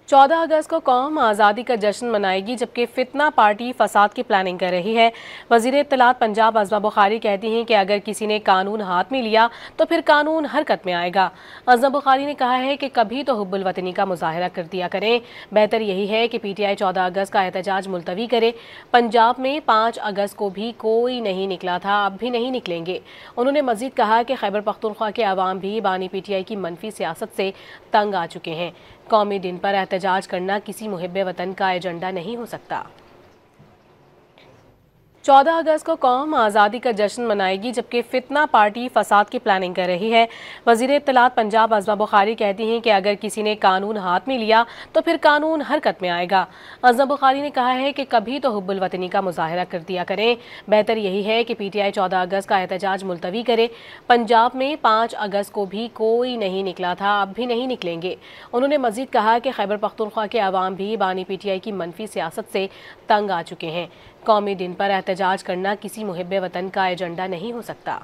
14 अगस्त को कौम आज़ादी का जश्न मनाएगी, जबकि फितना पार्टी फसाद की प्लानिंग कर रही है। वज़ीर इत्तलात पंजाब अज़मा बुखारी कहती हैं कि अगर किसी ने कानून हाथ में लिया तो फिर कानून हरकत में आएगा। अज़मा बुखारी ने कहा है कि कभी तो हुब्बुल वतनी का मुजाहरा कर दिया करें। बेहतर यही है कि PTI 14 अगस्त का एहतजाज मुलतवी करे। पंजाब में 5 अगस्त को भी कोई नहीं निकला था, अब भी नहीं निकलेंगे। उन्होंने मजीद कहा कि खैबर पख्तूनख्वा के अवाम भी बानी PTI की मनफी सियासत से तंग आ चुके हैं। कौमी दिन पर एहतजाज करना किसी मुहिब्बे वतन का एजेंडा नहीं हो सकता। 14 अगस्त को कौम आज़ादी का जश्न मनाएगी, जबकि फितना पार्टी फसाद की प्लानिंग कर रही है। वज़ीर इत्तलात पंजाब अज़मा बुखारी कहती हैं कि अगर किसी ने कानून हाथ में लिया तो फिर कानून हरकत में आएगा। अज़मा बुखारी ने कहा है कि कभी तो हुब्बुल वतनी का मुजाहरा कर दिया करें। बेहतर यही है कि PTI 14 अगस्त का एहतजाज मुलतवी करे। पंजाब में 5 अगस्त को भी कोई नहीं निकला था, अब भी नहीं निकलेंगे। उन्होंने मजीद कहा कि खैबर पख्तूनख्वा के अवाम भी बानी PTI की मनफी सियासत से तंग आ चुके हैं। कौमी दिन पर एहतजाज करना किसी मुहिब्बे वतन का एजेंडा नहीं हो सकता।